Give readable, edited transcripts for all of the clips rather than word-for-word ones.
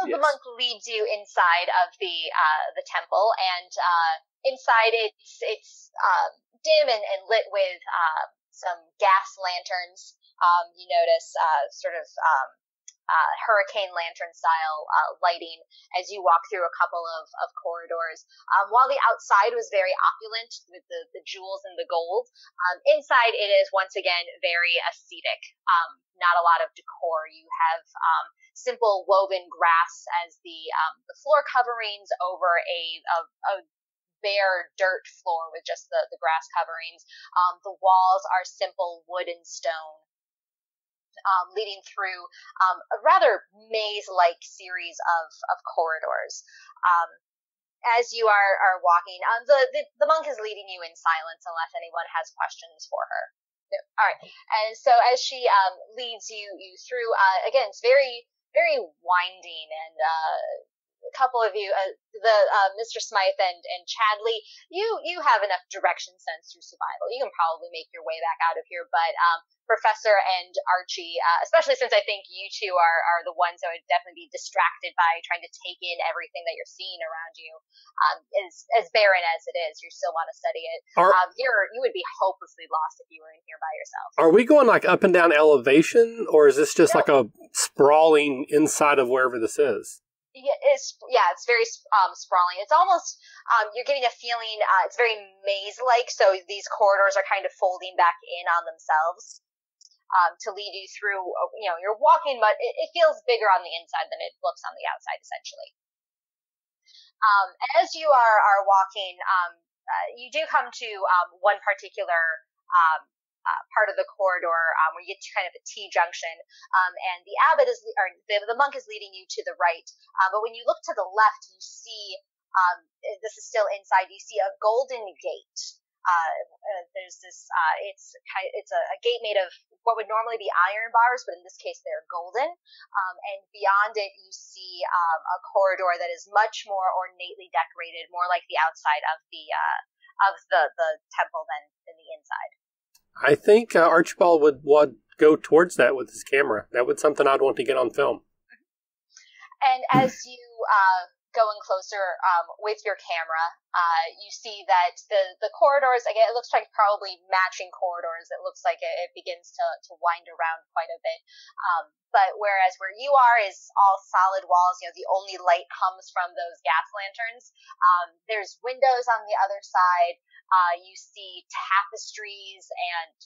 the monk leads you inside of the temple, and inside it's dim and lit with some gas lanterns. You notice sort of hurricane lantern style lighting as you walk through a couple of corridors. While the outside was very opulent with the jewels and the gold, inside it is once again very ascetic. Not a lot of decor. You have simple woven grass as the floor coverings over a bare dirt floor with just the grass coverings. The walls are simple wood and stone. Leading through a rather maze-like series of corridors. As you are walking, the monk is leading you in silence unless anyone has questions for her. No. All right. And so as she leads you through, again, it's very, very winding, and a couple of you, Mr. Smythe and Chadley, you have enough direction sense through survival. You can probably make your way back out of here, but Professor and Archie, especially since I think you two are the ones that would definitely be distracted by trying to take in everything that you're seeing around you, as barren as it is, you still want to study it. You would be hopelessly lost if you were in here by yourself. Are we going like up and down elevation, or is this just like a sprawling inside of wherever this is? It's very sprawling. It's almost you're getting a feeling. It's very maze-like. So these corridors are kind of folding back in on themselves to lead you through. You're walking, but it feels bigger on the inside than it looks on the outside, essentially. As you are walking, you do come to one particular part of the corridor where you get to kind of a T-junction, and the abbot the monk is leading you to the right. But when you look to the left, you see this is still inside. You see a golden gate. There's this. It's a gate made of what would normally be iron bars, but in this case they're golden. And beyond it, you see a corridor that is much more ornately decorated, more like the outside of the temple than the inside. I think Archibald would go towards that with his camera. That would something I'd want to get on film. And as you go in closer with your camera, you see that the corridors, again, it looks like probably matching corridors. It looks like it begins to wind around quite a bit. But whereas where you are is all solid walls, the only light comes from those gas lanterns. There's windows on the other side. You see tapestries and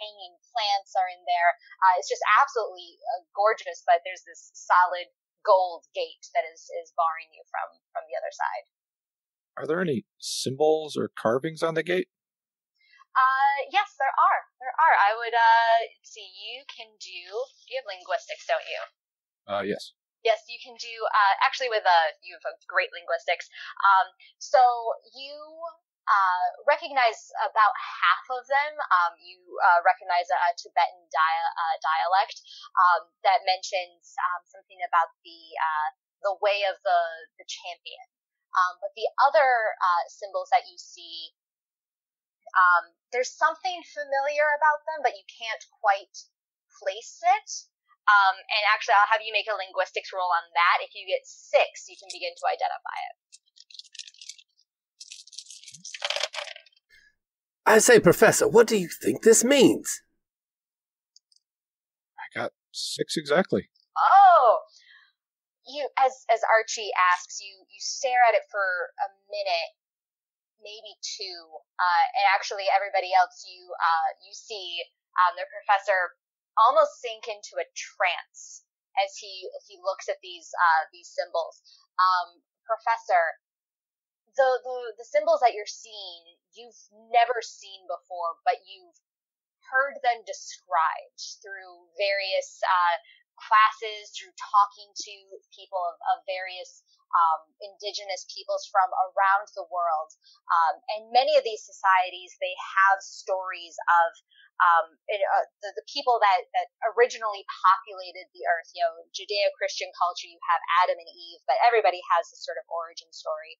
hanging plants are in there. It's just absolutely gorgeous, but there's this solid gold gate that is barring you from the other side. Are there any symbols or carvings on the gate? Yes, there are. I would see. You have linguistics, don't you? Yes. Yes, you can do. Actually, you have a great linguistics. So you recognize about half of them. You recognize a Tibetan dialect that mentions something about the way of the champion. But the other symbols that you see, there's something familiar about them, but you can't quite place it. And actually, I'll have you make a linguistics roll on that. If you get 6, you can begin to identify it. I say, Professor, what do you think this means? I got 6 exactly. Oh! As Archie asks, you stare at it for a minute, maybe 2, and actually everybody else you see the professor almost sink into a trance as he looks at these symbols. Professor, the symbols that you're seeing, you've never seen before, but you've heard them described through various classes, through talking to people of various indigenous peoples from around the world. And many of these societies, they have stories of the people that originally populated the earth. Judeo-Christian culture, you have Adam and Eve, but everybody has this sort of origin story.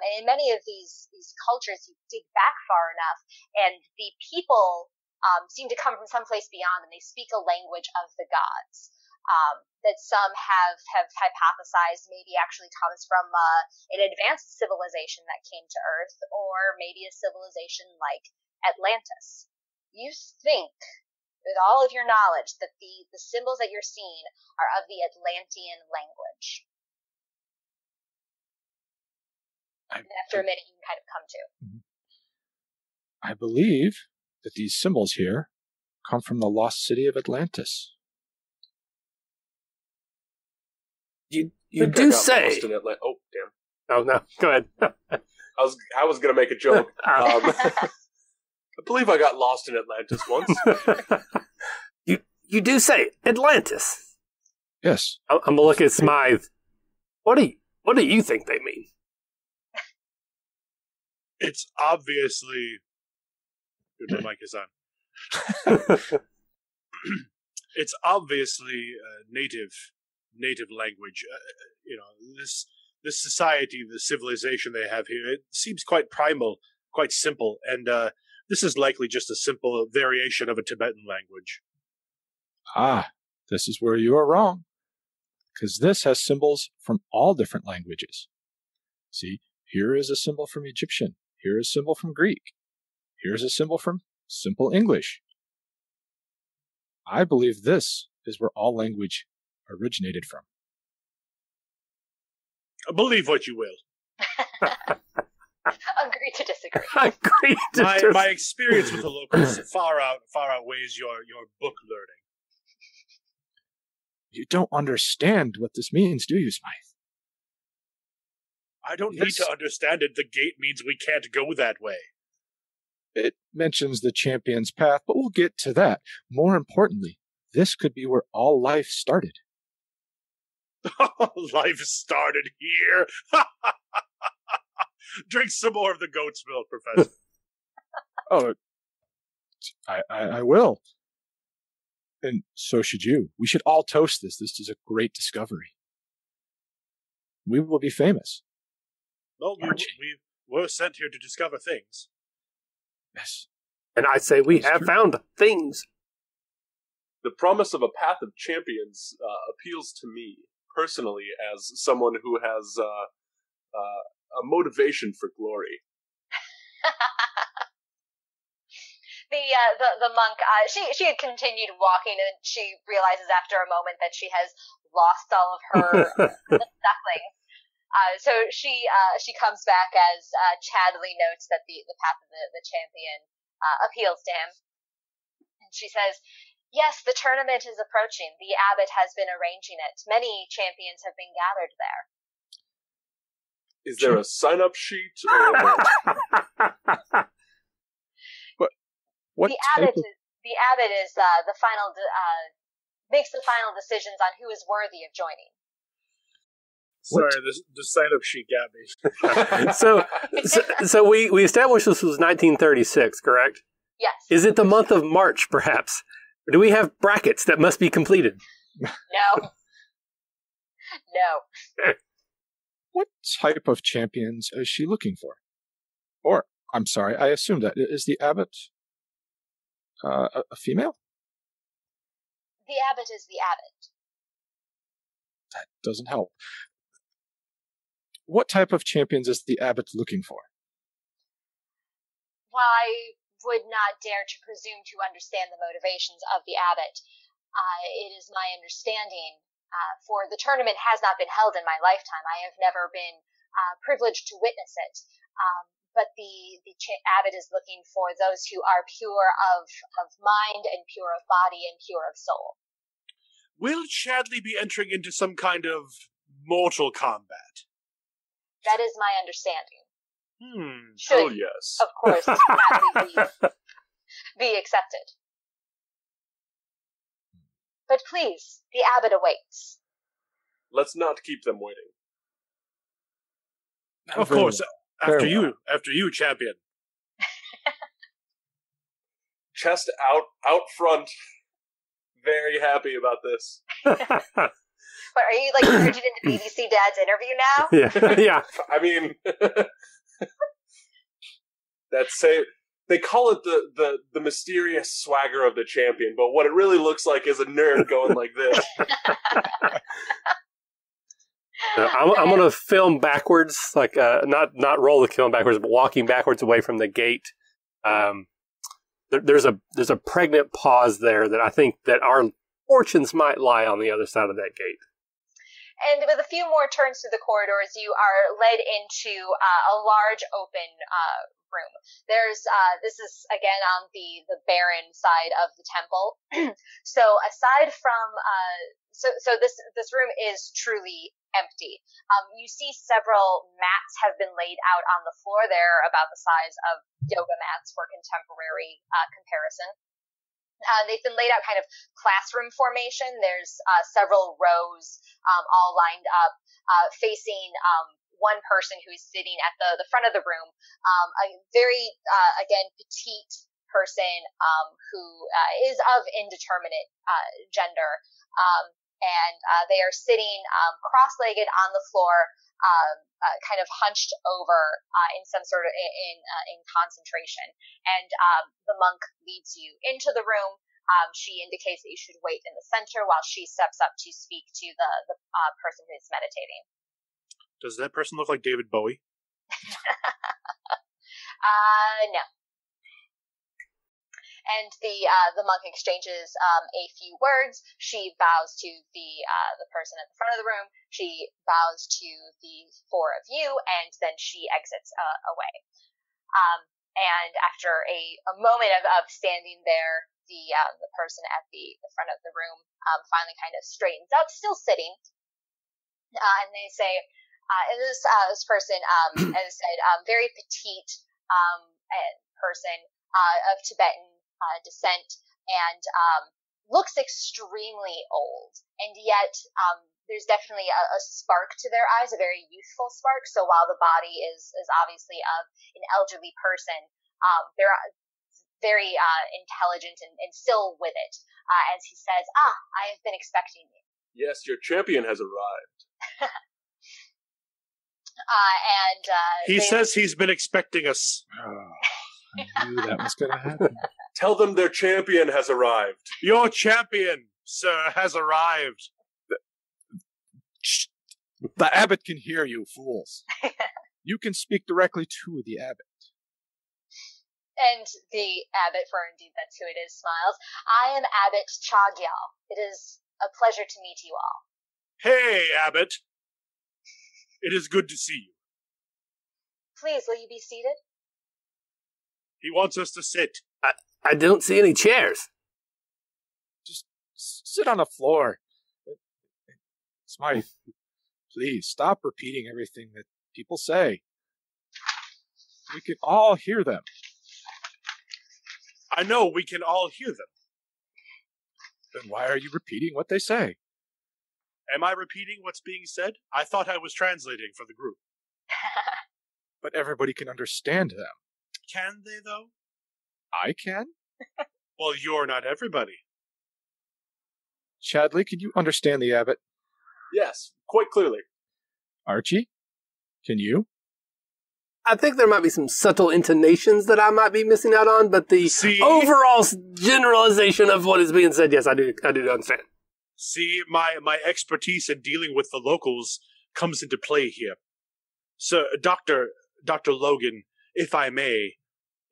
And in many of these cultures, you dig back far enough, and the people seem to come from someplace beyond, and they speak a language of the gods. that some have hypothesized maybe actually comes from an advanced civilization that came to Earth, or maybe a civilization like Atlantis. You think, with all of your knowledge, that the symbols that you're seeing are of the Atlantean language. After a minute, you can kind of come to. I believe that these symbols here come from the lost city of Atlantis. You do say. Oh, damn. Oh, no. Go ahead. I was going to make a joke. I believe I got lost in Atlantis once. You do say Atlantis. Yes. I'm going to look at Smythe. What do you think they mean? It's obviously... Good, my mic is on. It's obviously native language. This society, the civilization they have here, it seems quite primal, quite simple, and this is likely just a simple variation of a Tibetan language. Ah, this is where you are wrong, because this has symbols from all different languages. See, here is a symbol from Egyptian, here is a symbol from Greek, here's a symbol from Simple English. I believe this is where all language originated from. Believe what you will. Agree to disagree. Agree to disagree. My experience with the locals far outweighs your book learning. You don't understand what this means, do you, Smythe? I don't need to understand it. The gate means we can't go that way. It mentions the champion's path, but we'll get to that. More importantly, this could be where all life started. Life started here. Drink some more of the goat's milk, Professor. Oh, I will. And so should you. We should all toast this. This is a great discovery. We will be famous. Well, we were sent here to discover things. Yes. And I say we have found things. The promise of a path of champions appeals to me personally as someone who has a motivation for glory. The monk, she had continued walking, and she realizes after a moment that she has lost all of her ducklings. So she comes back as Chadley notes that the path of the champion appeals to him. And she says, "Yes, the tournament is approaching. The abbot has been arranging it. Many champions have been gathered there." Is there a sign-up sheet? What the abbot is the final makes the final decisions on who is worthy of joining. Sorry, the sign-up sheet got me. So we established this was 1936, correct? Yes. Is it the month of March, perhaps? Or do we have brackets that must be completed? No. No. What type of champions is she looking for? Or, I'm sorry, I assume that. Is the abbot a female? The abbot is the abbot. That doesn't help. What type of champions is the abbot looking for? While I would not dare to presume to understand the motivations of the abbot, it is my understanding, for the tournament has not been held in my lifetime. I have never been privileged to witness it. But the abbot is looking for those who are pure of mind and pure of body and pure of soul. Will Chadley be entering into some kind of mortal combat? That is my understanding. Oh, yes. Of course, Chadley be accepted. But please, the abbot awaits. Let's not keep them waiting. Of course. After you, champion. Chest out front. Very happy about this. But are you merging into BBC Dad's interview now? Yeah. I mean, that's say They call it the mysterious swagger of the champion, but what it really looks like is a nerd going like this. I'm going to film backwards, like not roll the film backwards, but walking backwards away from the gate. There's a pregnant pause there that I think that our fortunes might lie on the other side of that gate. And with a few more turns through the corridors, you are led into a large open room. This is again on the barren side of the temple. So aside from this room is truly empty. You see several mats have been laid out on the floor. They're about the size of yoga mats for contemporary comparison. They've been laid out kind of classroom formation. There's several rows all lined up facing one person who is sitting at the front of the room, a very, again, petite person who is of indeterminate gender. And they are sitting cross-legged on the floor, kind of hunched over in some sort of in concentration. And the monk leads you into the room. She indicates that you should wait in the center while she steps up to speak to the person who is meditating. Does that person look like David Bowie? No. And the monk exchanges a few words. She bows to the person at the front of the room. She bows to the four of you, and then she exits away. And after a moment of standing there, the person at the front of the room finally kind of straightens up, still sitting, and they say, and this person, as I said, very petite person of Tibetan descent, and looks extremely old, and yet there's definitely a spark to their eyes, a very youthful spark. So while the body is obviously of an elderly person, they're very intelligent and still with it. As he says, I have been expecting you. Yes, your champion has arrived. He says he's been expecting us. I knew that was going to happen. Tell them their champion has arrived. Your champion, sir, has arrived. The abbot can hear you, fools. You can speak directly to the abbot. And the abbot, for indeed that's who it is, smiles. I am Abbot Chagyal. It is a pleasure to meet you all. Hey, abbot. It is good to see you. Please, will you be seated? He wants us to sit. I don't see any chairs. Just sit on the floor. It's my... Please, stop repeating everything that people say. We can all hear them. I know we can all hear them. Then why are you repeating what they say? Am I repeating what's being said? I thought I was translating for the group. But everybody can understand them. Can they, though? I can? Well, you're not everybody. Chadley, can you understand the abbot? Yes, quite clearly. Archie, can you? I think there might be some subtle intonations that I might be missing out on, but the overall generalization of what is being said, yes, I do understand. See, my expertise in dealing with the locals comes into play here. So, Dr. Logan, if I may,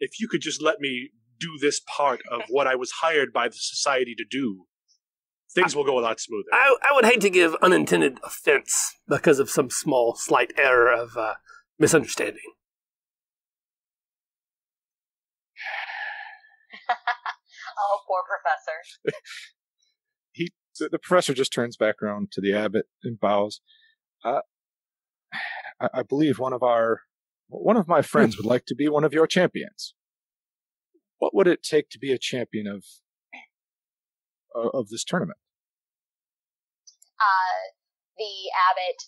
if you could just let me do this part of what I was hired by the society to do, things will go a lot smoother. I would hate to give unintended offense because of some small, slight error of misunderstanding. Oh, poor professor. The professor just turns back around to the abbot and bows. I believe one of my friends would like to be one of your champions. What would it take to be a champion of this tournament? The abbot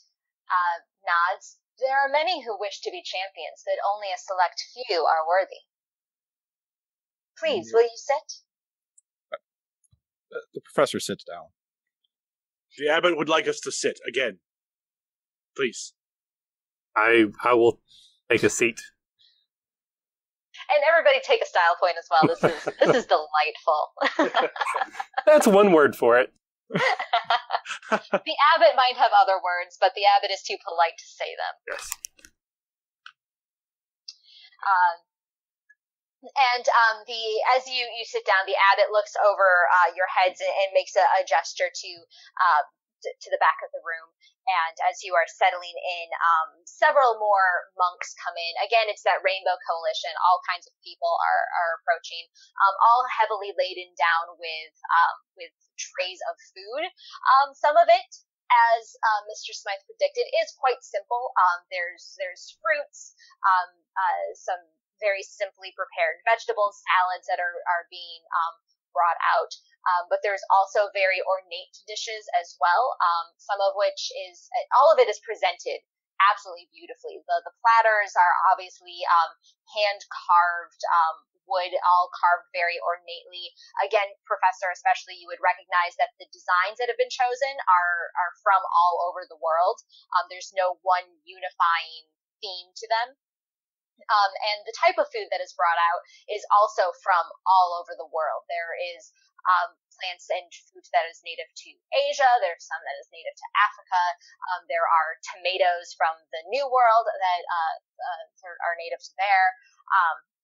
nods. There are many who wish to be champions, but only a select few are worthy. Please, will you sit? The professor sits down. The abbot would like us to sit again. Please. I will take a seat. And everybody take a style point as well. This is delightful. That's one word for it. The abbot might have other words, but the abbot is too polite to say them. Yes. As you sit down, the abbot looks over your heads and makes a gesture to the back of the room. And as you are settling in, several more monks come in. Again, it's that Rainbow Coalition. All kinds of people are approaching, all heavily laden down with trays of food. Some of it, as Mr. Smythe predicted, is quite simple. There's fruits, some very simply prepared vegetables, salads that are being brought out. But there's also very ornate dishes as well, some of which all of it is presented absolutely beautifully. The platters are obviously hand-carved wood, all carved very ornately. Again, Professor, especially, you would recognize that the designs that have been chosen are from all over the world. There's no one unifying theme to them. And the type of food that is brought out is also from all over the world. There is plants and fruit that is native to Asia. There's some that is native to Africa. There are tomatoes from the New World that are native to there.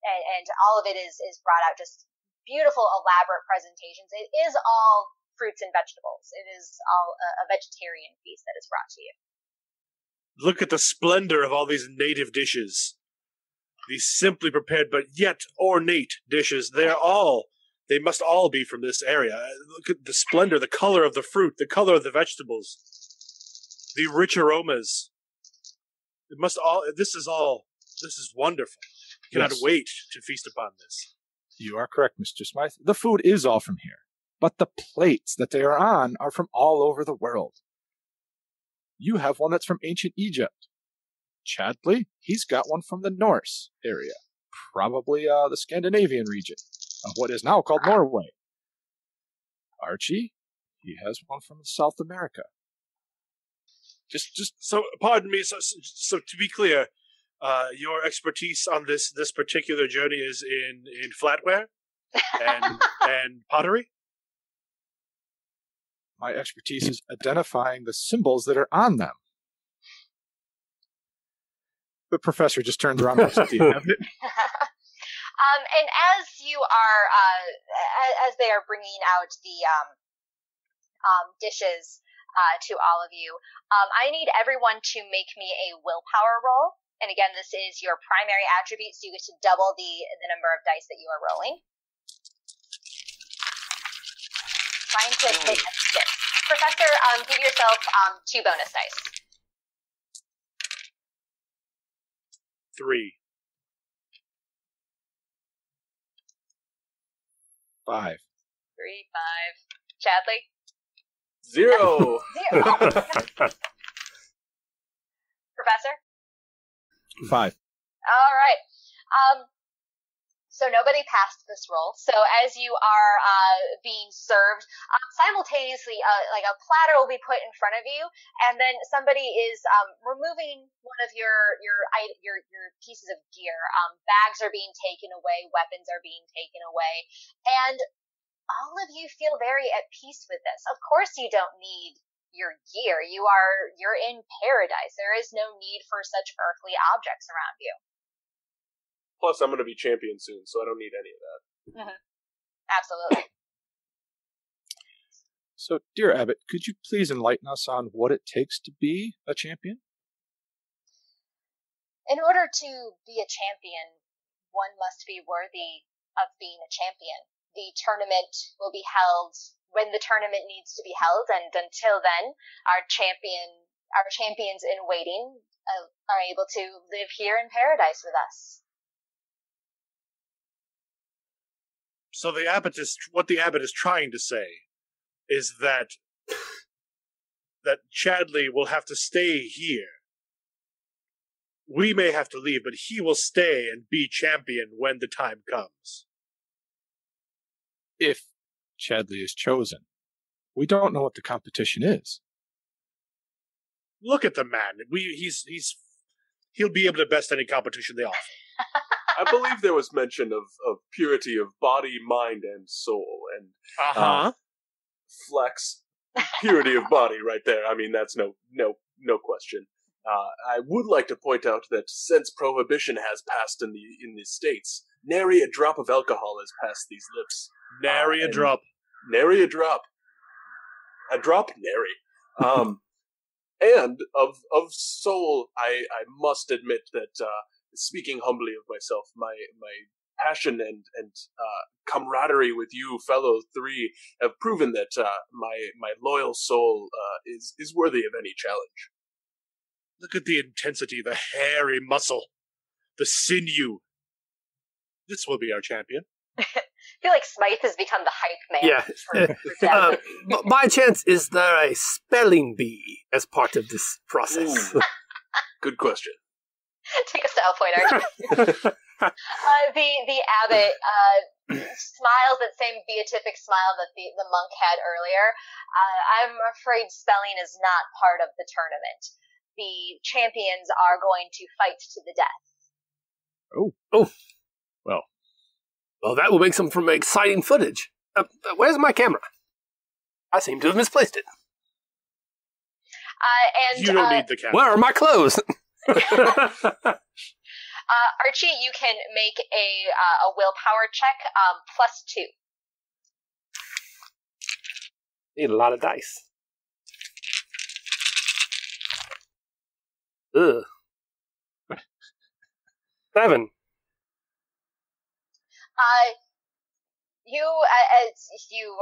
And all of it is brought out, just beautiful, elaborate presentations. It is all fruits and vegetables. It is all a vegetarian feast that is brought to you. Look at the splendor of all these native dishes. These simply prepared but yet ornate dishes. They must all be from this area. Look at the splendor, the color of the fruit, the color of the vegetables, the rich aromas. This is wonderful. I cannot wait to feast upon this. You are correct, Mr. Smythe. The food is all from here, but the plates that they are on are from all over the world. You have one that's from ancient Egypt. Chadley, he's got one from the Norse area, probably the Scandinavian region of what is now called Norway. Archie, he has one from South America. Just so, pardon me. So to be clear, your expertise on this particular journey is in flatware and pottery. My expertise is identifying the symbols that are on them. The professor just turns around and looks at the abbot. And as you are, as they are bringing out the dishes to all of you, I need everyone to make me a willpower roll. And again, this is your primary attribute, so you get to double the number of dice that you are rolling. Trying to hit a 6. Professor, give yourself 2 bonus dice. 3. 5. 3, 5. Chadley? 0. 0. Professor? 5. All right. So nobody passed this roll. So as you are being served, simultaneously, like a platter will be put in front of you, and then somebody is removing one of your pieces of gear. Bags are being taken away, weapons are being taken away, and all of you feel very at peace with this. Of course, you don't need your gear. You're in paradise. There is no need for such earthly objects around you. Plus, I'm going to be champion soon, so I don't need any of that. Mm-hmm. Absolutely. So, dear Abbot, could you please enlighten us on what it takes to be a champion? In order to be a champion, one must be worthy of being a champion. The tournament will be held when the tournament needs to be held, and until then, our champions in waiting are able to live here in paradise with us. So what the abbot is trying to say is that Chadley will have to stay here. We may have to leave, but he will stay and be champion when the time comes. If Chadley is chosen. We don't know what the competition is. Look at the man. He'll be able to best any competition they offer. I believe there was mention of purity of body, mind, and soul, and flex purity of body right there. I mean, that's no question. I would like to point out that since prohibition has passed in the states, nary a drop of alcohol has passed these lips. Nary a drop. Nary a drop. A drop, nary. And of soul, I must admit that, speaking humbly of myself, my passion and camaraderie with you fellow three have proven that my loyal soul is worthy of any challenge. Look at the intensity, the hairy muscle, the sinew. This will be our champion. I feel like Smythe has become the hype man. Yeah. By chance, is there a spelling bee as part of this process? Good question. Take a style point, Archie. The abbot smiles that same beatific smile that the monk had earlier. I'm afraid spelling is not part of the tournament. The champions are going to fight to the death. Oh. Well, that will make some exciting footage. Where's my camera? I seem to have misplaced it. And you don't need the camera. Where are my clothes? Archie, you can make a willpower check, +2. Need a lot of dice. Ugh. 7. As you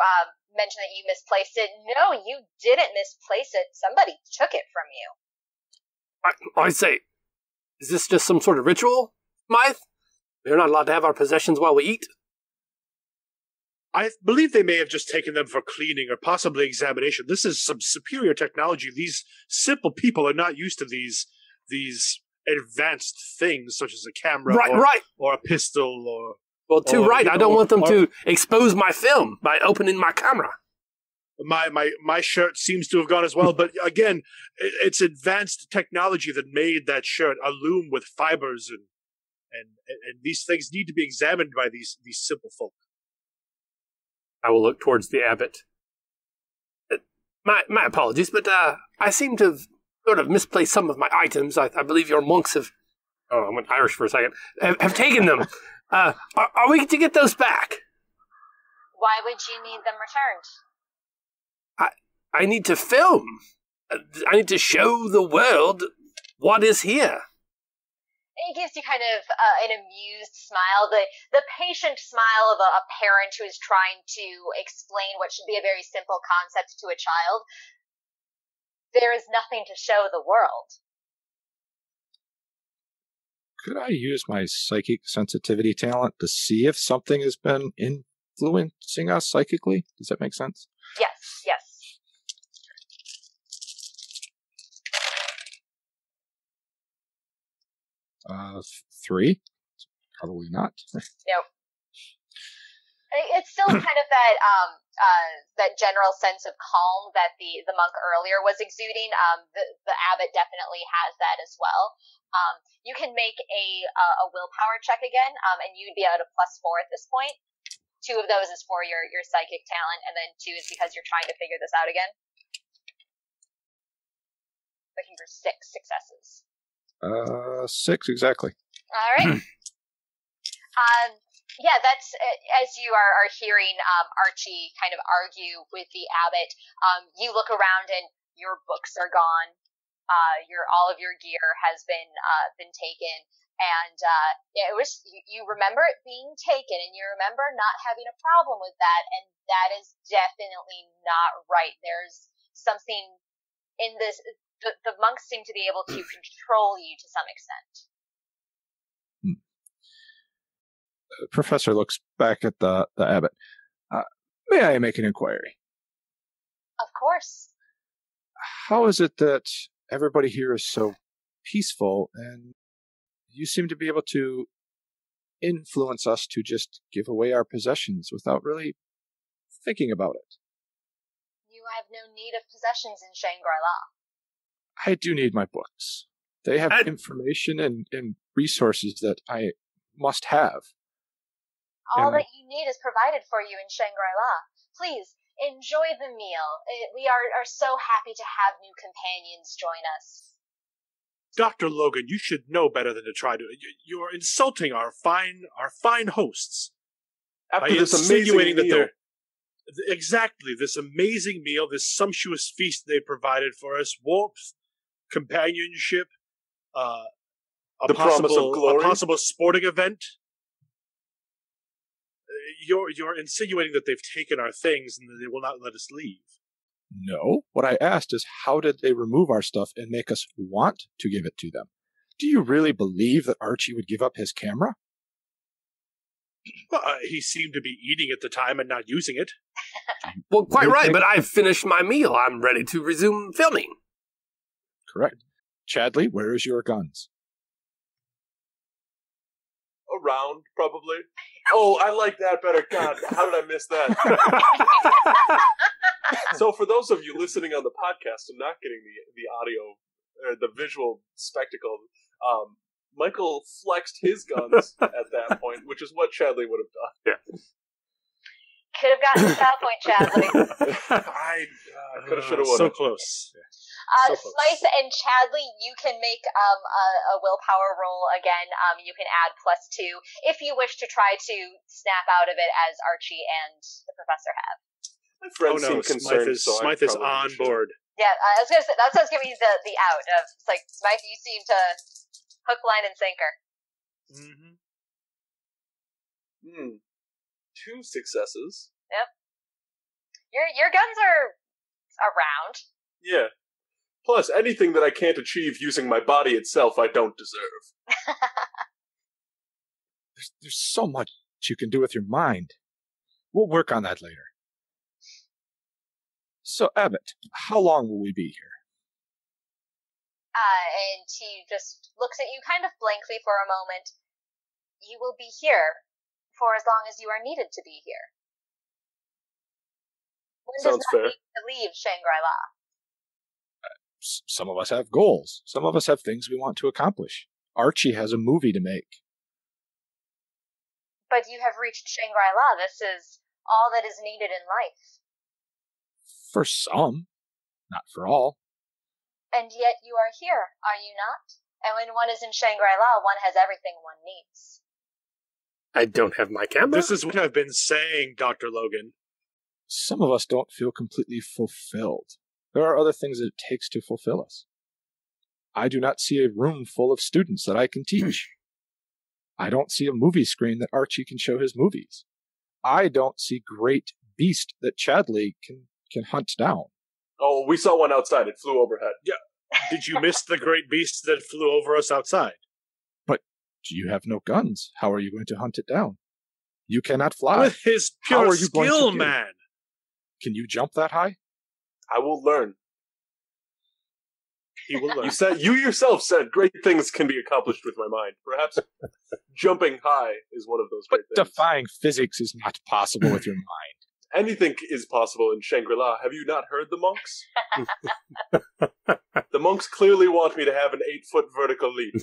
mentioned that you misplaced it. No, you didn't misplace it. Somebody took it from you. I say, is this just some sort of ritual, Smythe? We're not allowed to have our possessions while we eat? I believe they may have just taken them for cleaning or possibly examination. This is some superior technology. These simple people are not used to these advanced things, such as a camera or a pistol or... Well, I don't want them to expose my film by opening my camera. My shirt seems to have gone as well, but again, it's advanced technology that made that shirt a loom with fibers, and these things need to be examined by these simple folk. I will look towards the abbot. My apologies, but I seem to have sort of misplaced some of my items. I believe your monks have... Oh, I went Irish for a second. Have taken them. Are we to get those back? Why would you need them returned? I need to film. I need to show the world what is here. It gives you kind of an amused smile, the patient smile of a parent who is trying to explain what should be a very simple concept to a child. There is nothing to show the world. Could I use my psychic sensitivity talent to see if something has been influencing us psychically? Does that make sense? Yes. 3? Probably not. Nope. It's still kind of that general sense of calm that the monk earlier was exuding. The abbot definitely has that as well. You can make a willpower check again, and you'd be at a +4 at this point. 2 of those is for your psychic talent, and then 2 is because you're trying to figure this out again. Looking for 6 successes. 6 exactly. All right. Yeah, that's as you are hearing Archie kind of argue with the abbot. You look around and your books are gone. All of your gear has been taken, and it was you remember it being taken, and you remember not having a problem with that, and that is definitely not right. There's something in this. The monks seem to be able to control you to some extent. The professor looks back at the abbot. May I make an inquiry? Of course. How is it that everybody here is so peaceful, and you seem to be able to influence us to just give away our possessions without really thinking about it? You have no need of possessions in Shangri-La. I do need my books. They have information and resources that I must have. All And that you need is provided for you in Shangri-La. Please, enjoy the meal. We are so happy to have new companions join us. Dr. Logan, you should know better than to try to. You're insulting our fine hosts. After this amazing meal. Exactly, this amazing meal, this sumptuous feast they provided for us, warmth, companionship, The promise of glory. a possible sporting event. You're insinuating that they've taken our things and that they will not let us leave. no, what I asked is how did they remove our stuff and make us want to give it to them? Do you really believe that Archie would give up his camera? Well, he seemed to be eating at the time and not using it. Well, quite You right, think- but I've finished my meal. I'm ready to resume filming. Correct. Chadley, where is your guns? Around, probably. Oh, I like that better. God, how did I miss that? So for those of you listening on the podcast and not getting the audio, or the visual spectacle, Michael flexed his guns at that point, which is what Chadley would have done. Could have gotten to that point, Chadley. I could have, should have, would So have. close. So close. Smythe and Chadley, you can make a willpower roll again. You can add +2 if you wish to try to snap out of it as Archie and the professor have. My friends seem concerned, Smythe is on board. Yeah, I was gonna say that's what's giving you the out of. It's like Smythe, you seem to hook, line, and sinker. Mm-hmm. 2 successes. Yep. Your guns are around. Yeah. Plus, anything that I can't achieve using my body itself, I don't deserve. There's so much you can do with your mind. We'll work on that later. So, Abbott, how long will we be here? And he just looks at you kind of blankly for a moment. You will be here for as long as you are needed to be here. When Sounds does not fair. need to leave Shangri-La? Some of us have goals. Some of us have things we want to accomplish. Archie has a movie to make. But you have reached Shangri-La. This is all that is needed in life. For some, not for all. And yet you are here, are you not? And when one is in Shangri-La, one has everything one needs. I don't have my camera. This is what I've been saying, Dr. Logan. Some of us don't feel completely fulfilled. There are other things that it takes to fulfill us. I do not see a room full of students that I can teach. I don't see a movie screen that Archie can show his movies. I don't see great beast that Chadley can hunt down. Oh, we saw one outside. It flew overhead. Yeah. Did you miss the great beast that flew over us outside? But you have no guns. How are you going to hunt it down? You cannot fly. With his How pure are you going to skill, do it? man. Can you jump that high? I will learn. He will learn. You yourself said great things can be accomplished with my mind. Perhaps jumping high is one of those But great things. defying physics is not possible with your mind. Anything is possible in Shangri-La. Have you not heard the monks? The monks clearly want me to have an 8-foot vertical leap.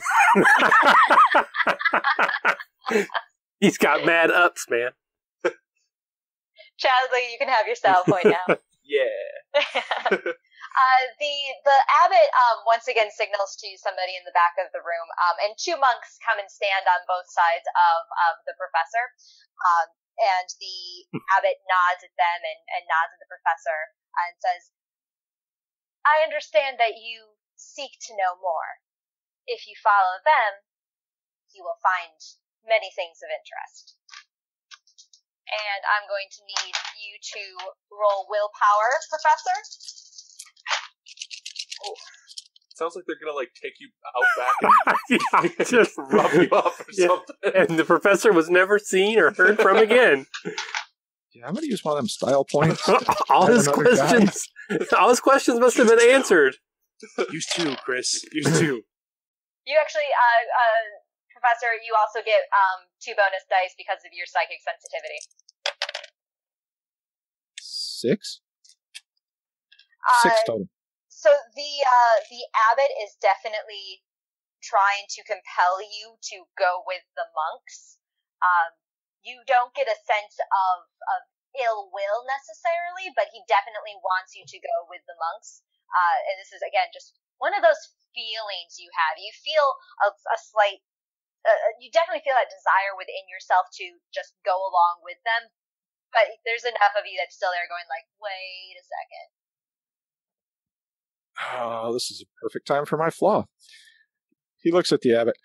He's got mad ups, man. Chadley, you can have your style point now. Yeah. The abbot once again signals to somebody in the back of the room, and 2 monks come and stand on both sides of the professor. And the abbot nods at them and nods at the professor and says, I understand that you seek to know more. If you follow them, you will find many things of interest. And I'm going to need you to roll willpower, Professor. Oh. Sounds like they're gonna take you out back and Yeah, just rub you off or Yeah. something. And the professor was never seen or heard from again. Yeah, I'm going to use one of them style points. all his Another guy. questions must have been answered. Use 2, Chris. Use 2. You actually, Professor, you also get 2 bonus dice because of your psychic sensitivity. 6? 6 total. So the abbot is definitely trying to compel you to go with the monks. You don't get a sense of ill will necessarily, but he definitely wants you to go with the monks. And this is, again, just one of those feelings you have. You feel a slight, you definitely feel that desire within yourself to just go along with them, but there's enough of you that's still there going like, wait a second. Oh, this is a perfect time for my flaw. He looks at the abbot.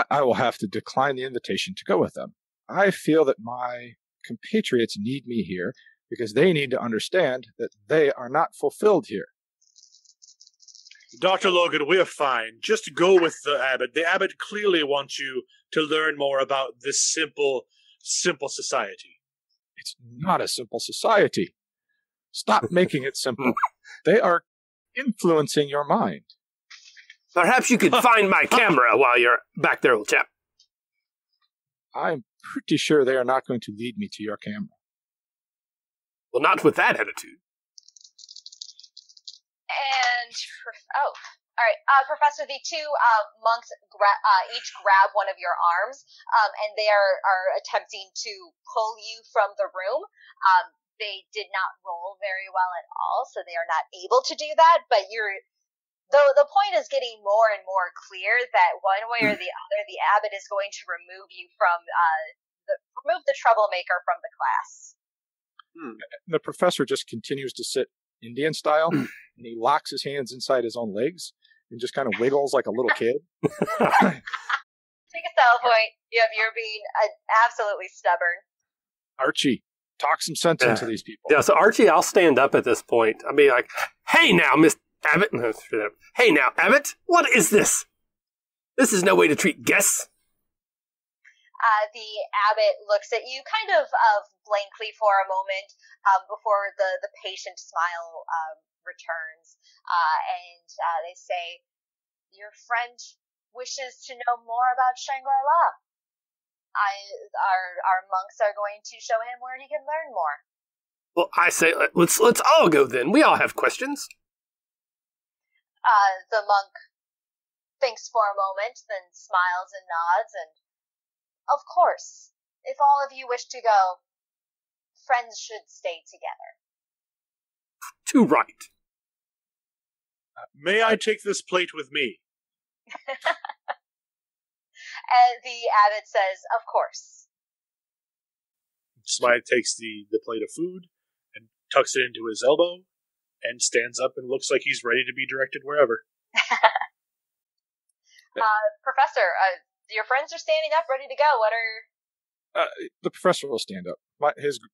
I will have to decline the invitation to go with them. I feel that my compatriots need me here because they need to understand that they are not fulfilled here. Dr. Logan, we're fine. Just go with the abbot. The abbot clearly wants you to learn more about this simple society. It's not a simple society. Stop making it simple. They are influencing your mind. Perhaps you could find my camera while you're back there, old chap. I'm pretty sure they are not going to lead me to your camera. Well, not with that attitude. And, all right, Professor, the two monks each grab one of your arms, and they are attempting to pull you from the room. They did not roll very well at all, so they are not able to do that, but the point is getting more and more clear that one way or the other, the abbot is going to remove you from, remove the troublemaker from the class. The professor just continues to sit Indian style, and he locks his hands inside his own legs and just kind of wiggles like a little kid. Take a sell point. Yep, you're being absolutely stubborn. Archie, talk some sense into these people. Yeah, so Archie, I'll stand up at this point. I'll be like, hey now, Miss Abbott. Hey now, Abbott, what is this? This is no way to treat guests. The abbot looks at you kind of blankly for a moment before the patient smile returns, and they say, your friend wishes to know more about Shangri-La. Our monks are going to show him where he can learn more. Well, I say let's all go then. We all have questions. The monk thinks for a moment, then smiles and nods, and of course, if all of you wish to go, friends should stay together. Too right. May I take this plate with me? And the abbot says, of course. Smythe takes the plate of food and tucks it into his elbow and stands up and looks like he's ready to be directed wherever. Professor, your friends are standing up, ready to go. What are... The professor will stand up.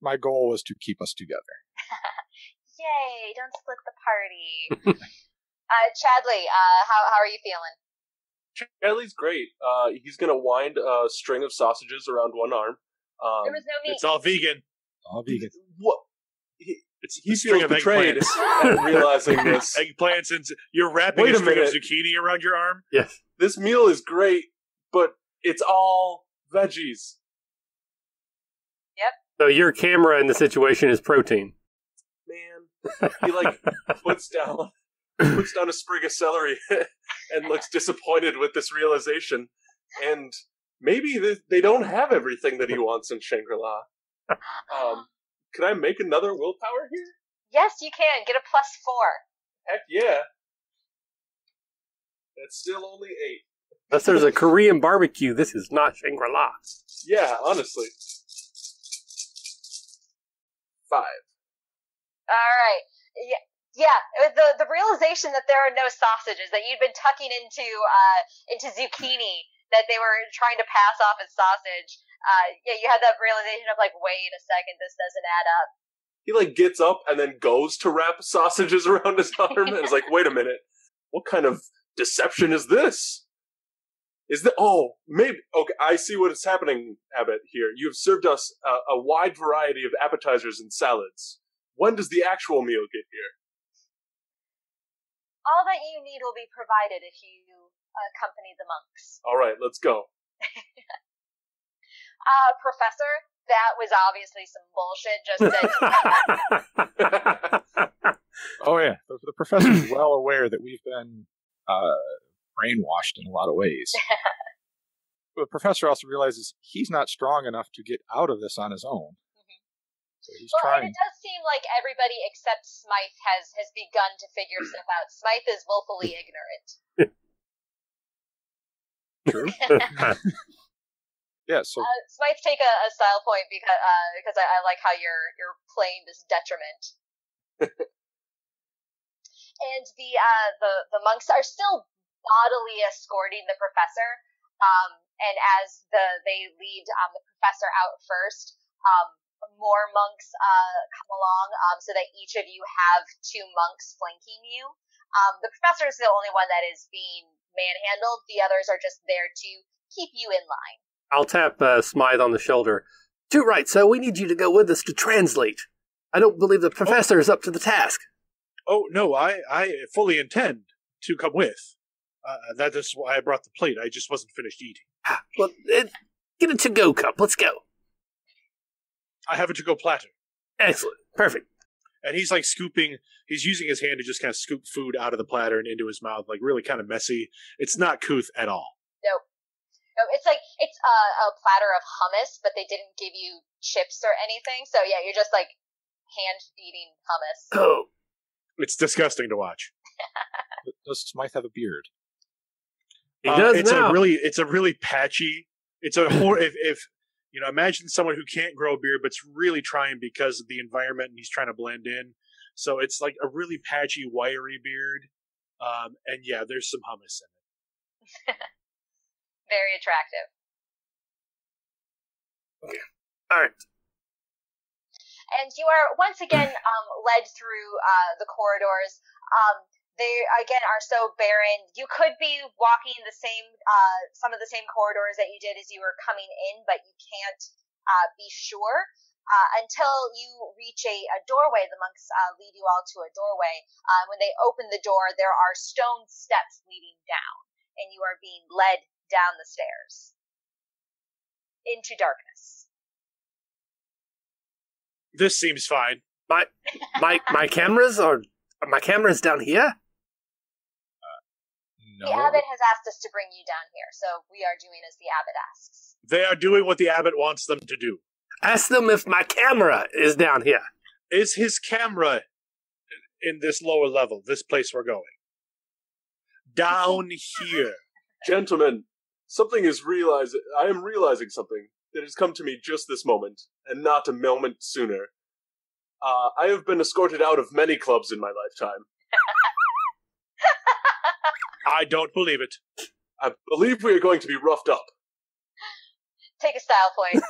My goal was to keep us together. Yay, don't split the party. Chadley, how are you feeling? Chadley's great. He's going to wind a string of sausages around one arm. There was no meat. It's all vegan. All vegan. What? He string feels of betrayed eggplants. at realizing this. Eggplants, and you're wrapping a string of zucchini around your arm? Yes. This meal is great, but it's all veggies. Yep. So your camera in the situation is protein. Man, he puts down a sprig of celery and looks disappointed with this realization. And maybe they don't have everything that he wants in Shangri-La. Can I make another willpower here? Yes, you can. Get a +4. Heck yeah. That's still only 8. Unless there's a Korean barbecue, this is not Shangri-La. Yeah, honestly. 5. All right. Yeah. The realization that there are no sausages, that you'd been tucking into zucchini, that they were trying to pass off as sausage. You had that realization of wait a second, this doesn't add up. He gets up and then goes to wrap sausages around his arm and is like, wait a minute, what kind of deception is this? Maybe, okay, I see what is happening, Abbott, here. You have served us a wide variety of appetizers and salads. When does the actual meal get here? All that you need will be provided if you accompany the monks. All right, let's go. Professor, that was obviously some bullshit. Just that. Oh yeah, the professor is well aware that we've been brainwashed in a lot of ways. But the professor also realizes he's not strong enough to get out of this on his own. So he's trying. And it does seem like everybody except Smythe has begun to figure stuff out. Smythe is willfully ignorant. True. Yeah, so Smythe, take a style point because I like how you're playing this detriment. And the monks are still bodily escorting the professor. And as they lead the professor out first, more monks come along, so that each of you have two monks flanking you. The professor is the only one that is being manhandled. The others are just there to keep you in line. I'll tap Smythe on the shoulder. Too right, so we need you to go with us to translate. I don't believe the professor is up to the task. Oh, no, I fully intend to come with. That is why I brought the plate. I just wasn't finished eating. Well, get a to-go cup. Let's go. I have a to-go platter. Excellent. Perfect. And he's like he's using his hand to just kind of scoop food out of the platter and into his mouth, like really kind of messy. It's not couth at all. Nope. No, it's a platter of hummus, but they didn't give you chips or anything. So yeah, you're just like hand eating hummus. Oh, it's disgusting to watch. Does Smythe have a beard? he does it's now. It's a really patchy. It's a if imagine someone who can't grow a beard but's really trying because of the environment and he's trying to blend in. So it's like a really patchy, wiry beard. And yeah, there's some hummus in it. Very attractive. Okay. All right. And you are once again led through the corridors. They again are so barren. You could be walking the same, some of the same corridors that you did as you were coming in, but you can't be sure until you reach a doorway. The monks lead you all to a doorway. When they open the door, there are stone steps leading down, and you are being led down the stairs into darkness. This seems fine. My cameras down here? No. The abbot has asked us to bring you down here, so we are doing as the abbot asks. They are doing what the abbot wants them to do. Ask them if my camera is down here. Is his camera in this lower level, this place we're going? Down here. Gentlemen, I am realizing something that has come to me just this moment, and not a moment sooner. I have been escorted out of many clubs in my lifetime. I don't believe it. I believe we are going to be roughed up. Take a style point.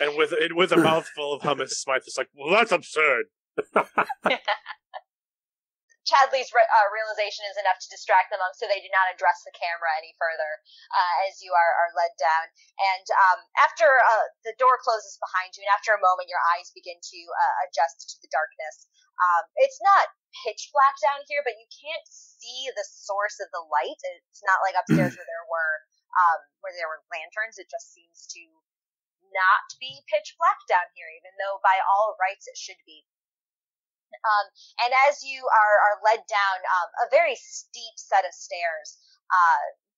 And with a mouthful of hummus, Smythe is like, well, that's absurd. Chadley's realization is enough to distract the monks, so they do not address the camera any further as you are led down. And after the door closes behind you, and after a moment your eyes begin to adjust to the darkness, it's not pitch black down here, but you can't see the source of the light. It's not like upstairs where there were lanterns. It just seems to not be pitch black down here, even though by all rights it should be. And as you are led down a very steep set of stairs,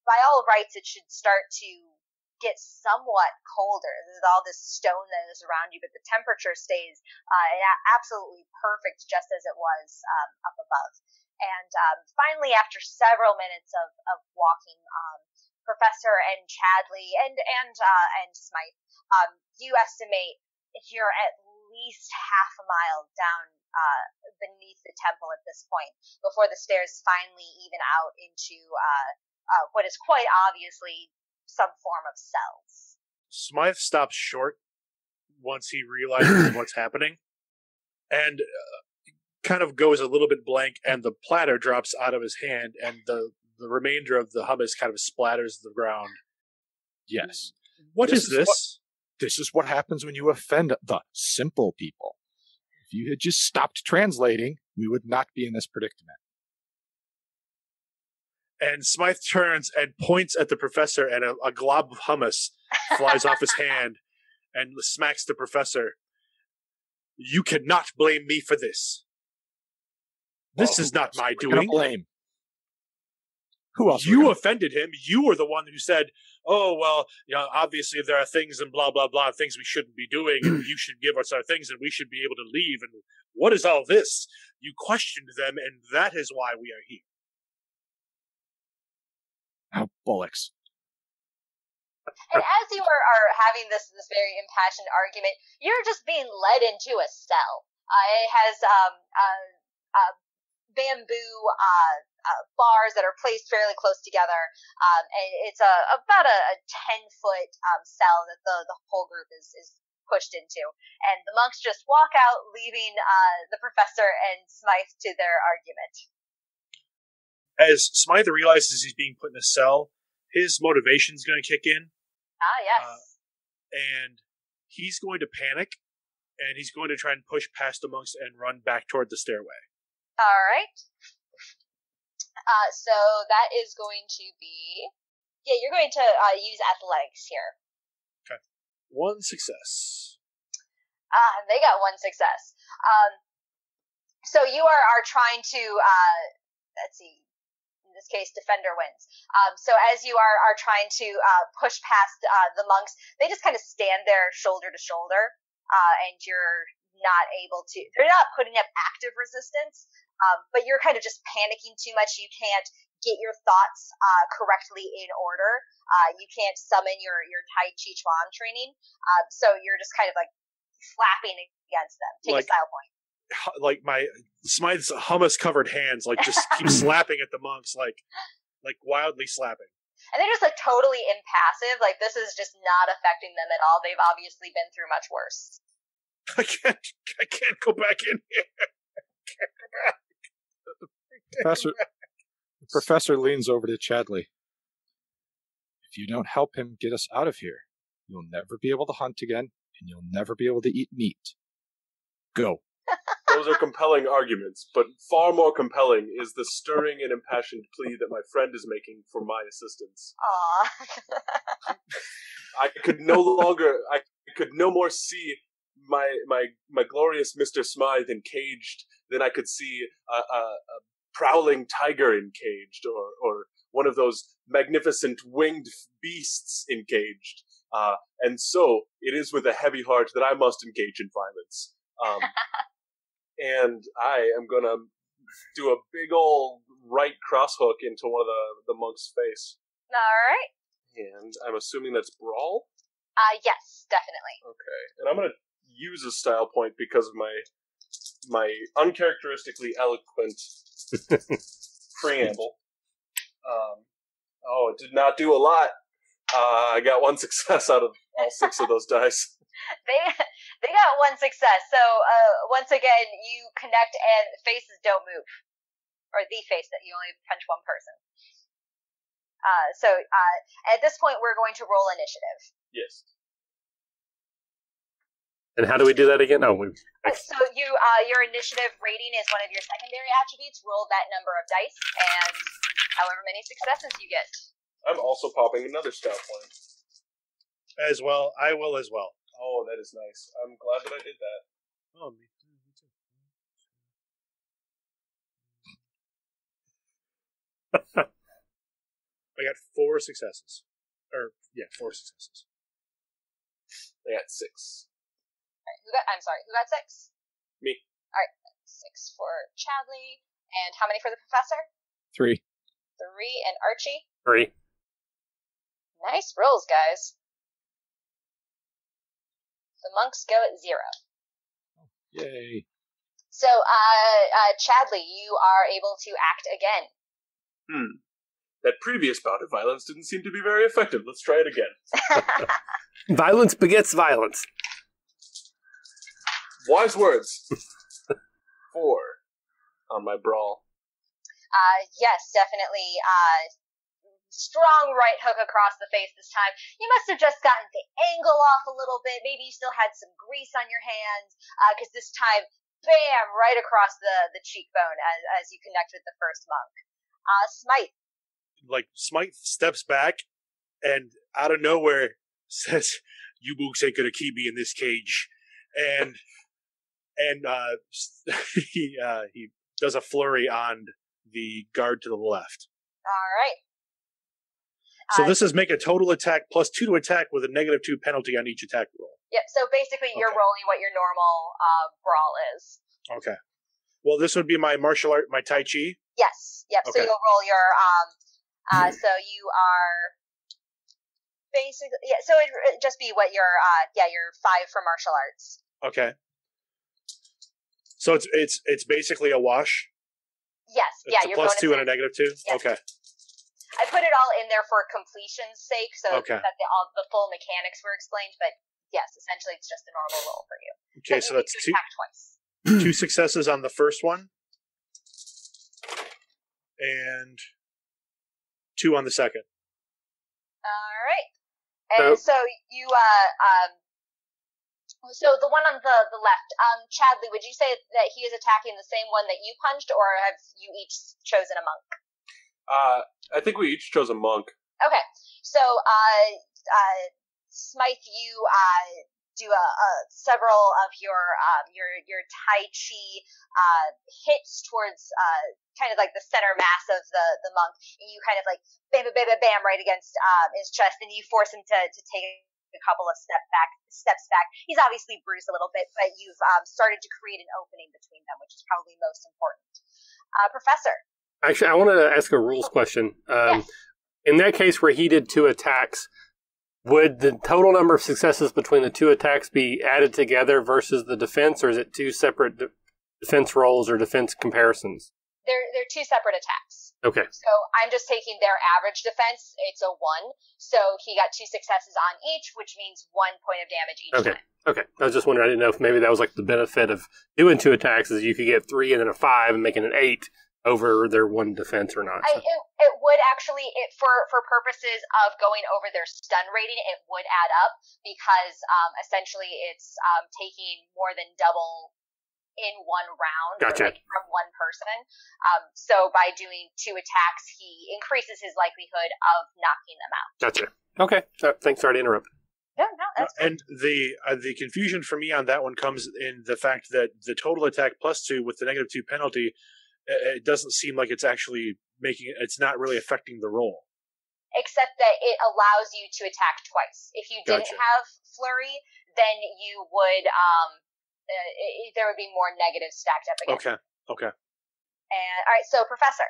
by all rights it should start to get somewhat colder. There's all this stone that is around you, but the temperature stays absolutely perfect, just as it was up above. And finally, after several minutes of walking, Professor and Chadley and Smythe, you estimate you're at least half a mile down beneath the temple at this point, before the stairs finally even out into what is quite obviously some form of cells. Smythe stops short once he realizes what's happening, and kind of goes a little bit blank, and the platter drops out of his hand, and the remainder of the hummus kind of splatters the ground. Yes. What is this? This is what happens when you offend the simple people. If you had just stopped translating, we would not be in this predicament. And Smythe turns and points at the professor, and a glob of hummus flies off his hand and smacks the professor. You cannot blame me for this. This is not my We're gonna doing. blame. Who else? You offended him. You were the one who said, "Oh well, obviously there are things and blah blah blah, things we shouldn't be doing, and you should give us our things, and we should be able to leave." And what is all this? You questioned them, and that is why we are here. Oh, bollocks. And as you are having this very impassioned argument, you're just being led into a cell. It has bamboo bars that are placed fairly close together, and it's about a 10-foot cell that the whole group is pushed into. And the monks just walk out, leaving the professor and Smythe to their argument. As Smythe realizes he's being put in a cell, his motivation's going to kick in. Ah, yes. And he's going to panic, and he's going to try and push past the monks and run back toward the stairway. All right. So that is going to be... Yeah, you're going to use athletics here. Okay. 1 success. They got 1 success. So you are trying to... let's see. In this case, defender wins. So as you are trying to push past the monks, they just kind of stand there shoulder to shoulder, and you're not able to... They're not putting up active resistance, but you're kind of just panicking too much. You can't get your thoughts correctly in order. You can't summon your Tai Chi Chuan training, so you're just kind of like slapping against them. Take a style point. Like my Smythe's hummus-covered hands, like just keep slapping at the monks, like wildly slapping. And they're just like totally impassive. Like this is just not affecting them at all. They've obviously been through much worse. I can't go back in here. The professor leans over to Chadley. If you don't help him get us out of here, you'll never be able to hunt again, and you'll never be able to eat meat. Go. Those are compelling arguments, but far more compelling is the stirring and impassioned plea that my friend is making for my assistance. Aww. I could no more see my glorious Mr. Smythe encaged than I could see a prowling tiger encaged, or one of those magnificent winged beasts encaged. And so it is with a heavy heart that I must engage in violence. And I am going to do a big old right cross hook into one of the monk's face. All right. And I'm assuming that's brawl? Yes, definitely. Okay. And I'm going to use a style point because of my uncharacteristically eloquent preamble. It did not do a lot. I got 1 success out of all 6 of those dice. They got 1 success. So once again, you connect and faces don't move, or the face that you only punch one person. So at this point, we're going to roll initiative. Yes. And how do we do that again? Oh, so your initiative rating is one of your secondary attributes. Roll that number of dice, and however many successes you get. I'm also popping another style point. As well, I will as well. Oh, that is nice. I'm glad that I did that. Oh, me too. I got 4 successes. 4 successes. I got 6. All right, who got 6? Me. All right, 6 for Chadley. And how many for the professor? 3. 3, and Archie? 3. Nice rolls, guys. The monks go at 0. Yay. So, Chadley, you are able to act again. That previous bout of violence didn't seem to be very effective. Let's try it again. Violence begets violence. Wise words. 4 on my brawl. Yes, definitely. Strong right hook across the face this time. You must have just gotten the angle off a little bit. Maybe you still had some grease on your hands, because this time, bam, right across the cheekbone as you connect with the first monk. Smite. Smite steps back and out of nowhere says, "You books ain't gonna keep me in this cage," and he does a flurry on the guard to the left. All right. So this is make a total attack plus 2 to attack with a -2 penalty on each attack roll. Yep. So basically, you're rolling what your normal brawl is. Okay. Well, this would be my martial art, my Tai Chi. Yes. Yep. Okay. So you'll roll your so you are basically So it'd just be what your 5 for martial arts. Okay. So it's basically a wash. Yes. It's a plus 2 and a -2. Yes. Okay. I put it all in there for completion's sake, so Okay. that the full mechanics were explained. But yes, essentially, it's just a normal roll for you. Okay, but so you that's need to 2 attack twice. 2 successes on the first one, and 2 on the second. All right, and so you so the one on the left, Chadley, would you say that he is attacking the same one that you punched, or have you each chosen a monk? I think we each chose a monk. Okay, so Smythe, you do several of your Tai Chi hits towards kind of like the center mass of the monk, and you kind of like bam, bam, bam, bam right against his chest, and you force him to take a couple of steps back. He's obviously bruised a little bit, but you've started to create an opening between them, which is probably most important. Professor. Actually, I wanted to ask a rules question. Yes. In that case where he did 2 attacks, would the total number of successes between the 2 attacks be added together versus the defense, or is it 2 separate defense rolls or defense comparisons? They're 2 separate attacks. Okay. So I'm just taking their average defense. It's a 1. So he got 2 successes on each, which means 1 point of damage each time. Okay. I was just wondering, I didn't know if maybe that was like the benefit of doing 2 attacks is you could get 3 and then a 5 and making an 8 over their 1 defense or not. So. It would actually, for purposes of going over their stun rating, it would add up because essentially it's taking more than double in one round, Gotcha. like from one person. So by doing 2 attacks, he increases his likelihood of knocking them out. Gotcha. Okay. Thanks. Sorry to interrupt. No, that's good. And the confusion for me on that one comes in the fact that the total attack plus 2 with the -2 penalty, it doesn't seem like it's actually it's not really affecting the roll. Except that it allows you to attack twice. If you didn't have flurry, then you would there would be more negatives stacked up against. Okay. And all right, so Professor.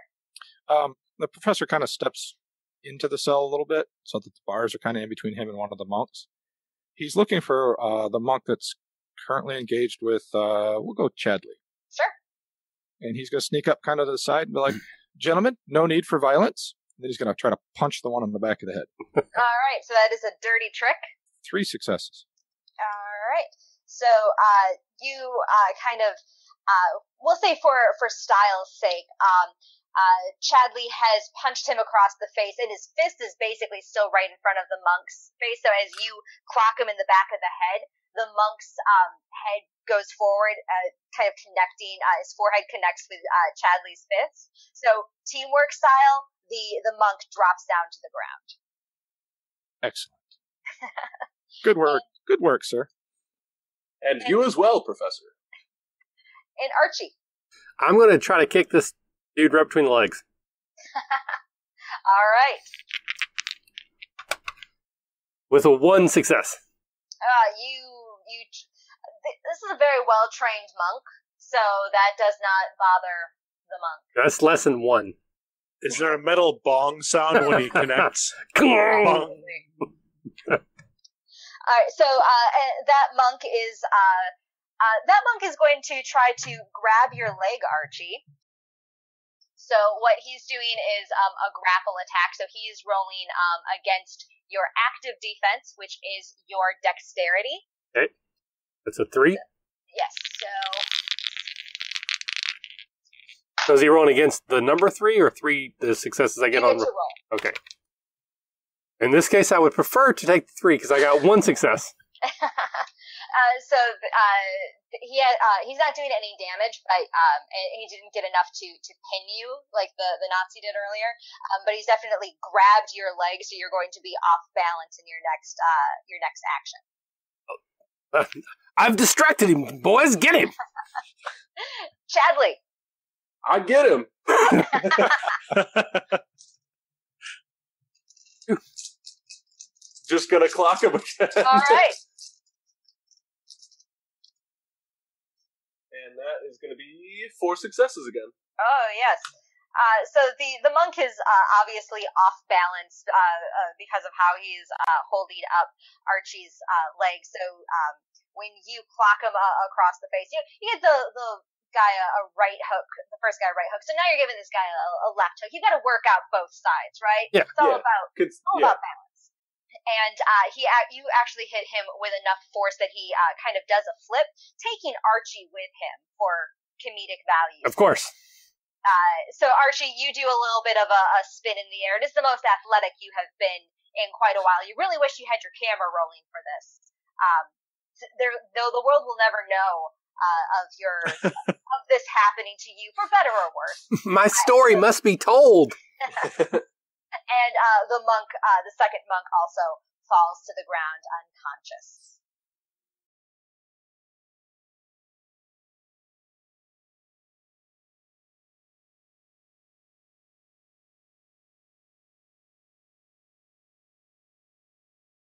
The professor kind of steps into the cell a little bit so that the bars are kind of in between him and one of the monks. He's looking for the monk that's currently engaged with, we'll go Chadley. Sure. And he's going to sneak up kind of to the side and be like, gentlemen, no need for violence. And then he's going to try to punch the one on the back of the head. All right, so that is a dirty trick. 3 successes. All right. So you kind of, we'll say for style's sake, Chadley has punched him across the face, and his fist is basically still right in front of the monk's face. So as you clock him in the back of the head, the monk's head goes forward, kind of connecting, his forehead connects with Chadley's fist. So teamwork style, the monk drops down to the ground. Excellent. Good work. Good work, sir. And you as well, Professor. And Archie. I'm going to try to kick this dude right between the legs. All right. With a 1 success. This is a very well-trained monk, so that does not bother the monk. That's less than 1. Is there a metal bong sound when he connects? Bong. All right, so that monk is going to try to grab your leg, Archie. So what he's doing is a grapple attack. So he is rolling against your active defense, which is your dexterity. Okay, that's a 3. Yes. So is he rolling against the number 3 or 3 the successes I get on? To roll. Okay. In this case, I would prefer to take the 3 because I got 1 success. He's not doing any damage, but he didn't get enough to pin you like the Nazi did earlier. But he's definitely grabbed your leg, so you're going to be off balance in your next action. I've distracted him, boys. Get him. Chadley. I get him. Just gonna clock him again. All right. And that is gonna be 4 successes again. Oh, yes. So the monk is obviously off balance because of how he's holding up Archie's leg. So when you clock him across the face, you get the guy a right hook, the first guy a right hook. So now you're giving this guy a left hook. You've got to work out both sides, right? Yeah. It's all about balance. And you actually hit him with enough force that he kind of does a flip, taking Archie with him for comedic value. Of course. So Archie, you do a little bit of a spin in the air. It is the most athletic you have been in quite a while. You really wish you had your camera rolling for this. Though the world will never know of this happening to you, for better or worse. My story must be told. And the monk, the second monk, also falls to the ground unconscious.